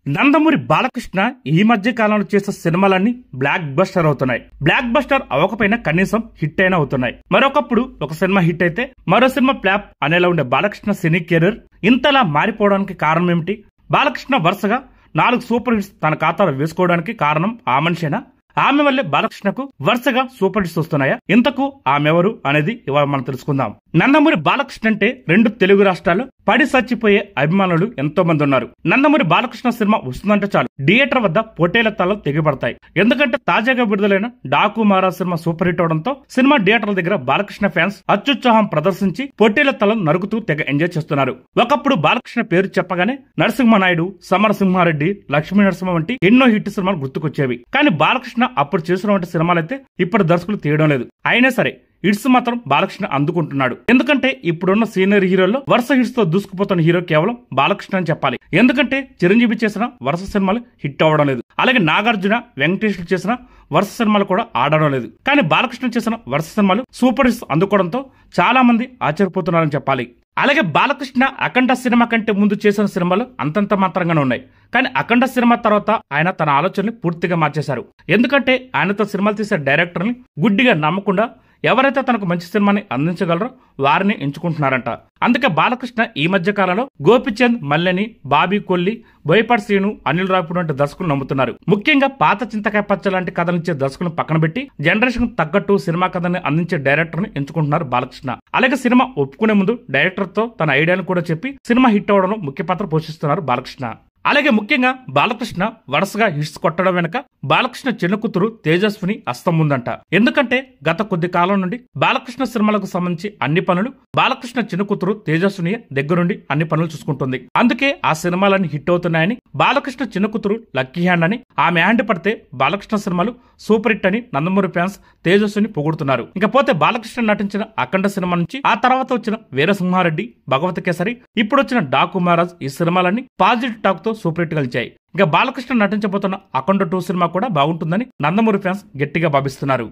నందమూరి బాలకృష్ణ ఈ మధ్య కాలంలో చేసే సినిమాలన్నీ బ్లాక్ బస్టర్ అవుతున్నాయి. బ్లాక్ బస్టర్ అవ్వకపోయినా కనీసం హిట్ అయినా అవుతున్నాయి. మరొకప్పుడు ఒక సినిమా హిట్ అయితే మరో సినిమా ఫ్లాప్ అనేలా ఉండే బాలకృష్ణ సినీ కెరీర్ ఇంతలా మారిపోవడానికి కారణం ఏమిటి? బాలకృష్ణ వరుసగా 4 సూపర్ హిట్స్ తన ఖాతాలో వేసుకోవడానికి కారణం ఆ మనిషేనా? ఆమె వల్లే బాలకృష్ణకు వరుసగా సూపర్ హిట్స్ వస్తున్నాయా? ఇంతకు ఆమె ఎవరు అనేది ఇవాళ మనం తెలుసుకుందాం. నందమూరి బాలకృష్ణ అంటే 2 తెలుగు రాష్ట్రాల్లో పడి చచ్చిపోయే అభిమానులు ఎంతో మంది ఉన్నారు. నందమూరి బాలకృష్ణ సినిమా వస్తుందంటే చాలు థియేటర్ వద్ద పొట్టేలెత్తాలు తెగిపడతాయి. ఎందుకంటే తాజాగా విడుదలైన Daaku Maharaj cinema super hit అవడంతో సినిమా థియేటర్ల దగ్గర బాలకృష్ణ ఫ్యాన్స్ అత్యుత్సాహం ప్రదర్శించి పొట్టేలెత్తాలను నరుకుతూ తెగ ఎంజాయ్ చేస్తున్నారు. ఒకప్పుడు బాలకృష్ణ పేరు చెప్పగానే నరసింహనాయుడు, సమరసింహారెడ్డి, లక్ష్మీ నరసింహ వంటి ఎన్నో హిట్ సినిమాలు గుర్తుకొచ్చేవి. కానీ బాలకృష్ణ అప్పుడు చేసినటువంటి సినిమాలైతే ఇప్పుడు దర్శకులు తీయడం లేదు. అయినా సరే హిట్స్ మాత్రం బాలకృష్ణ అందుకుంటున్నాడు. ఎందుకంటే ఇప్పుడున్న సీనియర్ హీరోల్లో వరుస హిట్స్ తో దూసుకుపోతున్న హీరో కేవలం బాలకృష్ణ అని చెప్పాలి. ఎందుకంటే చిరంజీవి చేసిన వరుస సినిమాలు హిట్ అవ్వడం లేదు. అలాగే నాగార్జున, వెంకటేశ్వర చేసిన వరుస సినిమాలు కూడా ఆడడం లేదు. కానీ బాలకృష్ణ చేసిన వరుస సినిమాలు సూపర్ హిట్స్ అందుకోవడంతో చాలా మంది ఆశ్చర్యపోతున్నారని చెప్పాలి. అలాగే బాలకృష్ణ అఖండ సినిమా కంటే ముందు చేసిన సినిమాలు అంతంత మాత్రంగానే ఉన్నాయి. కానీ అఖండ సినిమా తర్వాత ఆయన తన ఆలోచనని పూర్తిగా మార్చేశారు. ఎందుకంటే ఆయనతో సినిమాలు తీసే డైరెక్టర్ని గుడ్డిగా నమ్మకుండా ఎవరైతే తనకు మంచి సినిమాని అందించగలరో వారిని ఎంచుకుంటున్నారంట. అందుకే బాలకృష్ణ ఈ మధ్య కాలంలో గోపిచంద్, మల్లెని, బాబీ కొల్లి, బోయపాటి శ్రీను, అనిల్ రావిపూడి వంటి దర్శకులు నమ్ముతున్నారు. ముఖ్యంగా పాత చింతకాయ పచ్చ లాంటి కథనిచ్చే దర్శకులను పక్కన పెట్టి జనరేషన్ తగ్గట్టు సినిమా కథని అందించే డైరెక్టర్ ని ఎంచుకుంటున్నారు బాలకృష్ణ. అలాగే సినిమా ఒప్పుకునే ముందు డైరెక్టర్ తో తన ఐడియాను కూడా చెప్పి సినిమా హిట్ అవడంలో ముఖ్య పాత్ర పోషిస్తున్నారు బాలకృష్ణ. అలాగే ముఖ్యంగా బాలకృష్ణ వరుసగా హిట్స్ కొట్టడం వెనక బాలకృష్ణ చిన్న కూతురు తేజస్విని హస్తం ఉందంట. ఎందుకంటే గత కొద్ది కాలం నుండి బాలకృష్ణ సినిమాలకు సంబంధించి అన్ని పనులు బాలకృష్ణ చిన్న కూతురు తేజస్విని దగ్గరుండి అన్ని పనులు చూసుకుంటుంది. అందుకే ఆ సినిమాలన్నీ హిట్ అవుతున్నాయని, బాలకృష్ణ చిన్న కూతురు లక్కీ హ్యాండ్ అని, ఆమె హ్యాండ్ పడితే బాలకృష్ణ సినిమాలు సూపర్ హిట్ అని నందమూరి ఫ్యాన్స్ తేజస్విని పొగుడుతున్నారు. ఇకపోతే బాలకృష్ణ నటించిన అఖండ సినిమా నుంచి ఆ తర్వాత వచ్చిన వీరసింహారెడ్డి, భగవత్ కేసరి, ఇప్పుడు వచ్చిన డాకు మహారాజ్ ఈ సినిమాలన్నీ పాజిటివ్ టాక్ తో సూపర్ హిట్ కలిచాయి. ఇంకా బాలకృష్ణ నటించబోతున్న అఖండ 2 సినిమా కూడా బాగుంటుందని నందమూరి ఫ్యాన్స్ గట్టిగా భావిస్తున్నారు.